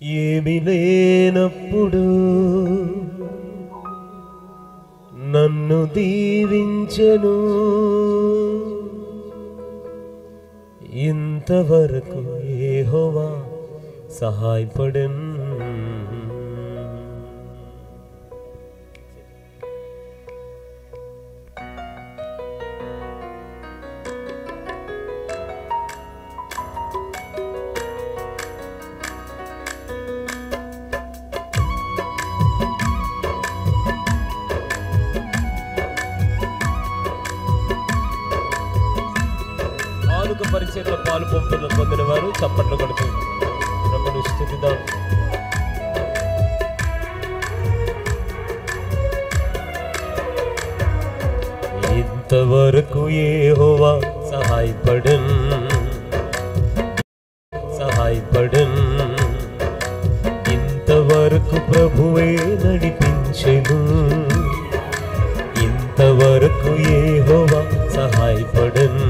ఏమి లేనప్పుడు నన్ను దీవించెను, ఇంతవరకు యెహోవా సహాయపడెను. పరిచయంలో పాలు పంపులను పొందిన వారు చప్పట్లు కొడుతూ ప్రభువును స్తుతిద్దాం. ఇంతవరకు యెహోవా సహాయపడెను, ఇంతవరకు ప్రభువే నడిపించెను, ఇంతవరకు యెహోవా సహాయపడెను,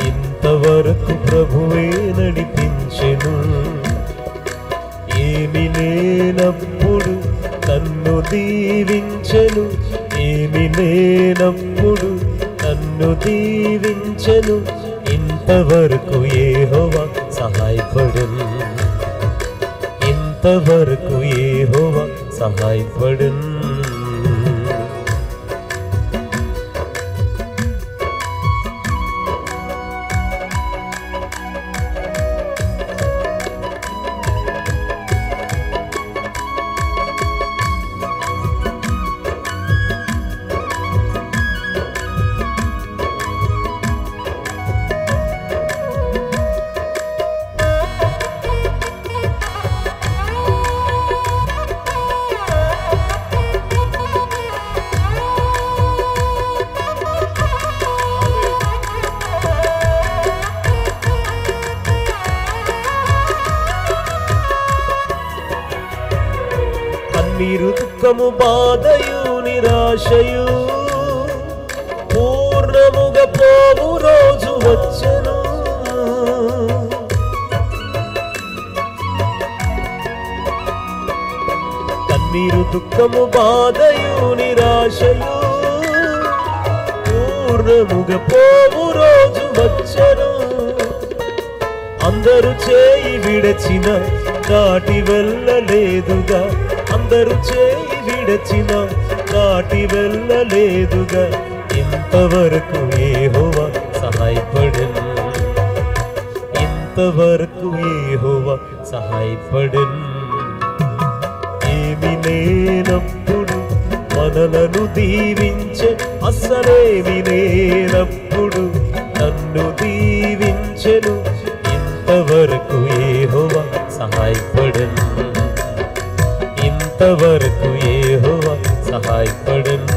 ఇంతవరకు ప్రభువే నడిపించెను. ఏమి లేనప్పుడు నన్ను దీవించెను, ఏమి లేనప్పుడు నన్ను దీవించెను, ఇంతవరకు యెహోవా సహాయపడెను, ఇంతవరకు యెహోవా సహాయపడెను. కన్నీరు దుఃఖము బాధయు నిరాశయు పూర్ణముగా పోవు రోజు వచ్చెను, కన్నీరు దుఃఖము బాధయు నిరాశయు పూర్ణముగా పోవు రోజు వచ్చెను. అందరూ చేయి విడచిన దాటి వెళ్ళలేదుగా, అందరూ చేయి విడచిన దాటి వెళ్ళలేదుగా, ఇంతవరకు యెహోవా సహాయపడెను, ఇంతవరకు యెహోవా సహాయపడెను. ఏమి లేనప్పుడు మనలను దీవించే, అస్సలేమి లేనప్పుడు నన్ను దీవించెను, ఇంతవరకు యెహోవా సహాయపడెను, ఇంతవరకు యెహోవా సహాయపడెను.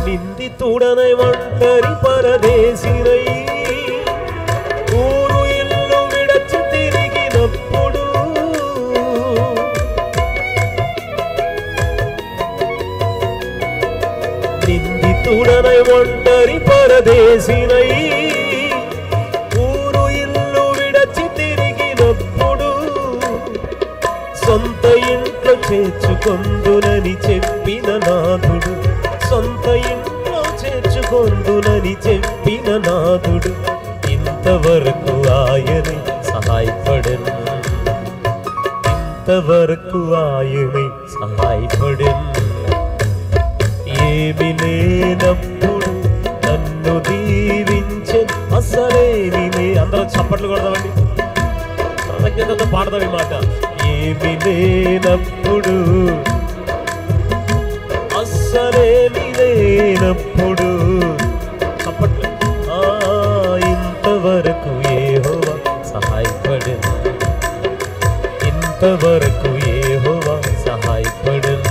నిందితుడనై ఒంటరి పరదేశినై ఊరు ఇల్లు విడచి తిరిగినప్పుడు, నిందితుడనై ఒంటరి పరదేశినై ఊరు ఇల్లు విడచి తిరిగినప్పుడు, సొంత ఇంట్లో చేర్చుకొందునని చెప్పిన నాథుడు, సొంత ఇంట్లో చేర్చుకొందునని చెప్పిన నాథుడు, ఇంతవరకు ఆయనే సహాయపడెను, ఇంతవరకు ఆయనే సహాయపడెను. ఏమి లేనప్పుడు నన్ను దీవించె, అసలేమి లే, అందరూ చప్పట్లు కొడదామండి, కృతజ్ఞతతో పాడదాం ఈ మాట. ఏమి లేనప్పుడు అస్సలేమి లేనప్పుడు చప్పట్లు ఇంతవరకు యెహోవా సహాయపడెను, ఇంతవరకు యెహోవా సహాయపడెను.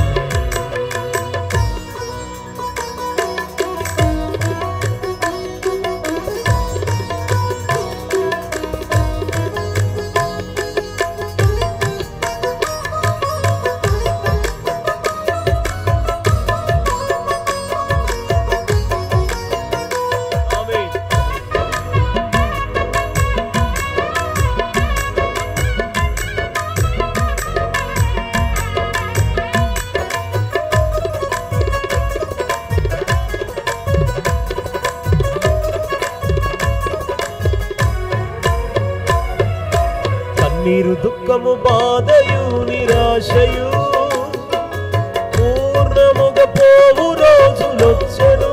కన్నీరు దుఃఖము బాధయు నిరాశయు పూర్ణముగా పోవు రోజులొచ్చెను.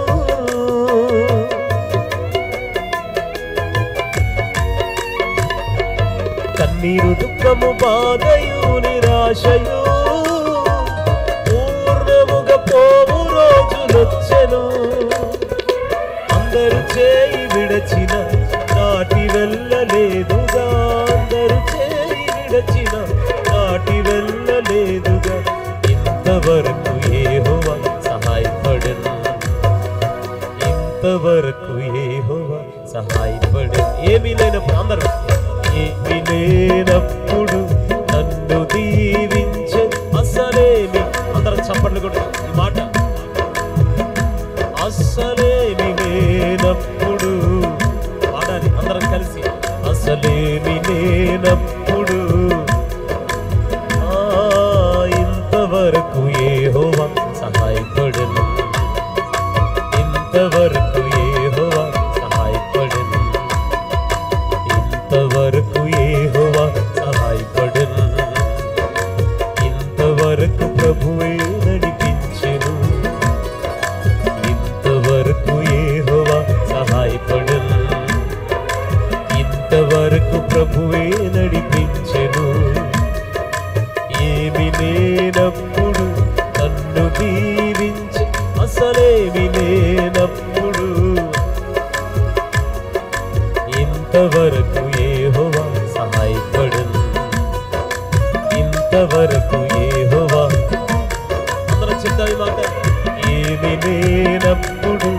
కన్నీరు దుఃఖము బాధయు నిరాశయు పూర్ణముగా పోవు రోజులొచ్చెను. అందరూ చేయి విడచిన నాటి వెళ్ళలేదుగా, అందరూ చేయి విడచిన నాటి వెళ్ళలేదుగా. ఇంతవరకు యెహోవా సహాయపడెను, ఇంతవరకు యెహోవా సహాయపడెను. ఏమీ లేనప్పుడు అందరూ ఏమీ లేనప్పుడు నన్ను దీవించే అసలేమి, అందరం చప్పట్లు కొట్టు ఈ మాట. అసలేమి లేనప్పుడు పాడాలి అందరం కలిసి. అసలేమి లేనప్పుడు ఇంతవరకు యెహోవా సహాయపడెను, ఇంతవరకు యెహోవా సహాయపడెను, ఇంతవరకు యెహోవా సహాయపడెను. ఇంతవరకు ప్రభువే నడిపించెను, ఇంతవరకు యెహోవా సహాయపడెను, ఇంతవరకు ప్రభువే నడిపించెను. ఏమి లేనప్పుడు నన్ను దీవించి అసలేమి లేనప్పుడు ఇంతవరకు యెహోవా సహాయపడెను, ఇంతవరకు యెహోవా. అందరం చెప్తాం ఈ మాట. ఏమి లేనప్పుడు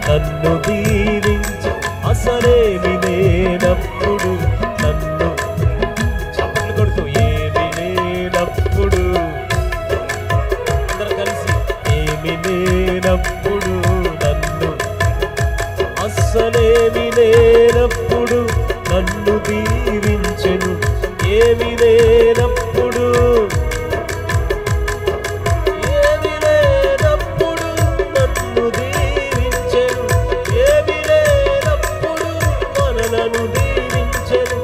నన్ను దీవించి అసలేమి లేనప్పుడు నన్ను చప్పట్లు కొడుతూ ఏమి లేనప్పుడు అందరం కలిసి. ఏమి లేనప్పుడు నన్ను అస్సలేమి లేనప్పుడు నన్ను దీవించెను. ఏమి లేనప్పుడు, ఏమి లేనప్పుడు నన్ను దీవించెను. ఏమి లేనప్పుడు మనలను దీవించెను.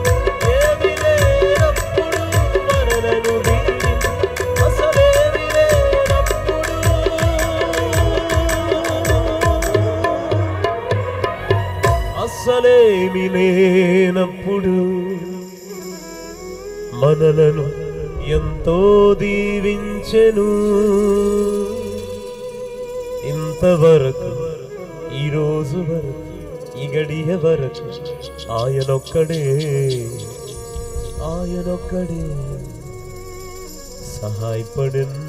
ఏమి లేనప్పుడు మనలను దీవించెను. అసలేమి లేనప్పుడు, అసలేమి లేనప్పుడు మనలను ఎంతో దీవించెను. ఇంతవరకు ఈ రోజు వరకు ఈ గడియ వరకు ఆయనొక్కడే, ఆయనొక్కడే సహాయపడెను.